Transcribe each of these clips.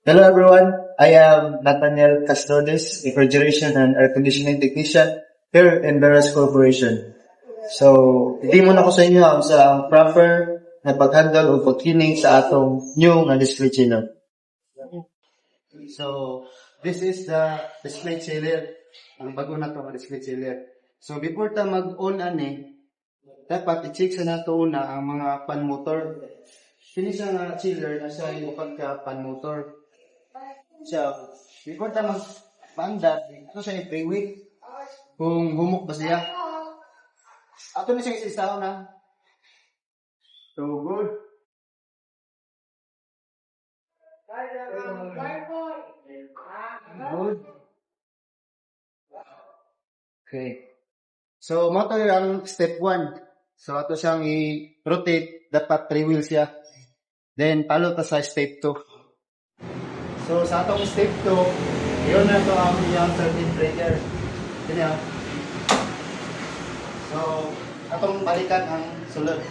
Hello everyone, I am Nathaniel Castrodes, Refrigeration and Air Conditioning Technician here in Veras Corporation. So, hindi muna ko sa inyo ang sa proper na pag-handle o pag-cleaning sa atong new na display chiller. So, this is the display chiller. Ang bago na ito ang display chiller. So, before ta mag-on ani, dapat i-check sa nato una ang mga fan motor. Kini siya nga chiller na siya yung pagka fan motor. So, before ta mag-paandar, ito siya i-pre-week. Kung humok ba siya. Ato na siya isisaw na. So, good. Good. Okay. So, mato yung step 1. So, ato siyang i-rotate. Dapat 3 wheels siya. Then, palo ta sa step 2. So, sa atong step 2, yun na ito ang yung circuit breaker. Ganyan. So, atong balikan ang sulod.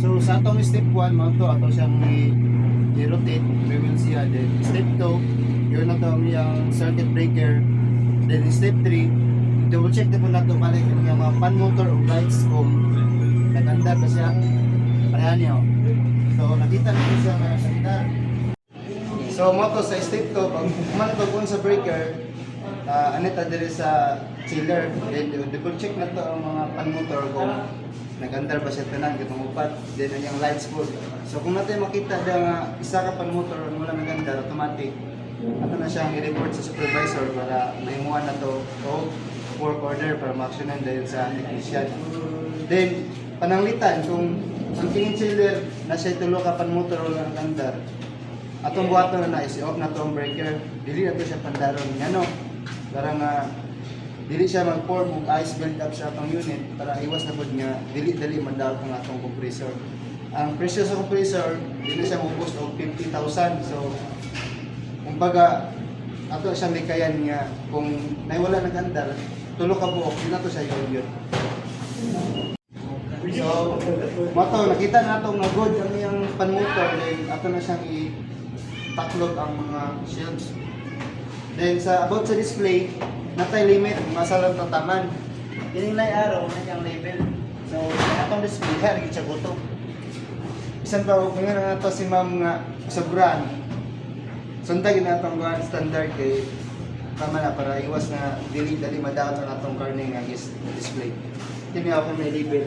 So, sa atong step 1, mga ito, ato siyang i-rotate, i-wheel siya. Then, step 2, yun na ito ang yung circuit breaker. Then, step 3, double check na po natin balik yung mga fan motor o lights kung nagandar ba siya. Parehan niyo. So, nakita natin siya na nagandar. So, mo to sa step 2, pag kumanagpagpuan sa breaker, anita diri sa chiller. Then, double check na to ang mga fan motor kung nagandar ba siya tanan, kitong upat. Then, yung lights po. So, kung natin makita na isa ka fan motor o wala nagandar, automatic, ato na siyang i-report sa supervisor para maimuan na to o work order para ma-actionan dahil sa technician. Then, pananglitan, kung ang king chiller na siya tulo ka pan motor o lang andar, atong buhaton na is-off na to ang breaker, dili na to siya pandaron. Ano? Para nga, dili siya mag-form og ice build up sa atong unit para iwas na po nga, dili-dili mandawat ang atong compressor. Ang presyo sa compressor, dili siya mubos og 50,000. So, kumbaga, ato siya may kayan nga, kung wala nag-andar, tulo ka buok, yun na to siya yun. So, mato, nakita na itong good ang iyang pan-motor, then ato na siyang i-taklog ang mga shields. Then sa about sa display, natay limit, masalang tataman. Kininglay araw na niyang label. So, atong display, kaya naging siya guto. Bisan pa, kung nga na ito si ma'am nga sa brand, sundagin na itong standard kay tama na para iwas na dili madawat ang atong karne nga display. Kini ako may label.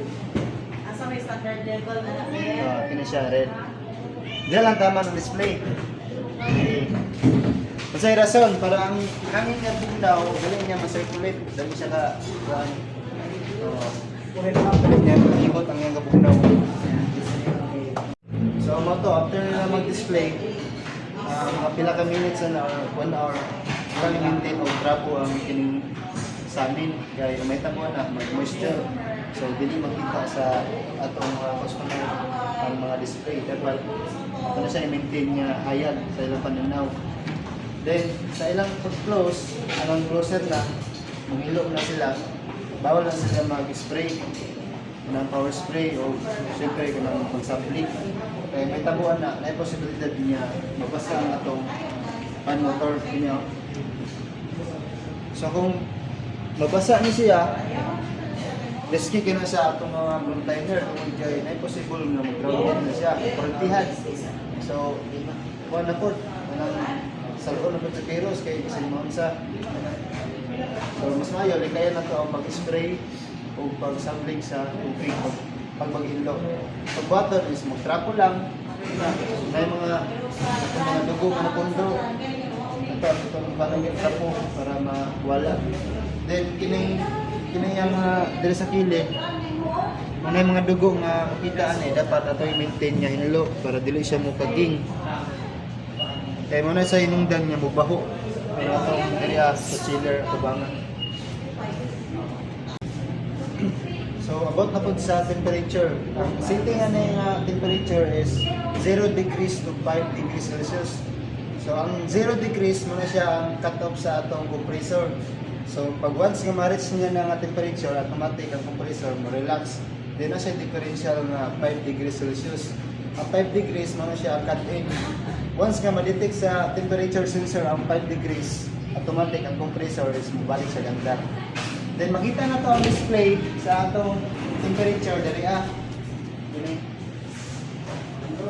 Asa may standard level na natin? Kini siya red. Diyan lang tama ng display. Masay rason para ang hangin nga bugnaw, dali niya ma-circulate, dali siya ka kuan. Dali niya ikot ang iyang bugnaw. So mo to after na mag-display, mga pila ka minutes na or 1 hour kami maintain o trapo ang kining sa amin kaya may tamo na may moisture, so dili makita sa atong mga customer ang mga display dapat ito na siya i-maintain niya hayag sa ilang pananaw. Then sa ilang pag-close, anong closer na manghilo na sila, bawal na sila mag-spray ng power spray o siyempre kung pag-supply kaya may tabuan na may posibilidad niya mabasa ang atong fan motor niya. So kung mabasa ni siya, risky ka na sa atong mga container kung kaya na possible na mag-grounded na siya, kurentihan. So, kuha na po, salon na po sa keros kaya kasi maunsa. So mas mayo, kaya na ito ang pag-spray o pag-sampling sa tubig pag mag-inlo. Pag water is mag-trapo lang, may mga dugo na pundo. Ito parang trapo para mawala. Then kining yung mga diri sa kilid, kung may mga dugo nga makitaan dapat ato i-maintain niya hinlo para dili siya mo paging. Kaya mo na sa inungdan niya mubaho. Pero atong area sa chiller tubangan. So about na pud sa temperature. Ang setting nga temperature is 0 degrees to 5 degrees Celsius. So ang 0 degrees mo na siya ang cut off sa atong compressor. So pag once nga ma-reach niya na nga temperature, automatic ang compressor mo relax. Then na siya differential nga 5 degrees Celsius. Ang 5 degrees mo na siya cut in. Once nga ma-detect sa temperature sensor ang 5 degrees, automatic ang compressor is mabalik sa ganda. Then makita na to ang display sa atong temperature dali Dili.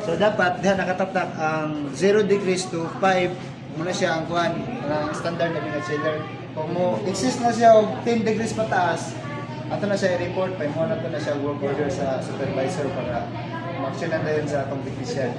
So dapat diha nakatatak ang 0 degrees to 5 muna siya ang kuan ang standard na mga chiller. Kung mo exist na siya og 10 degrees pataas, ato na siya i-report pa mo na to na siya work order sa supervisor para ma-action na dayon sa atong technician.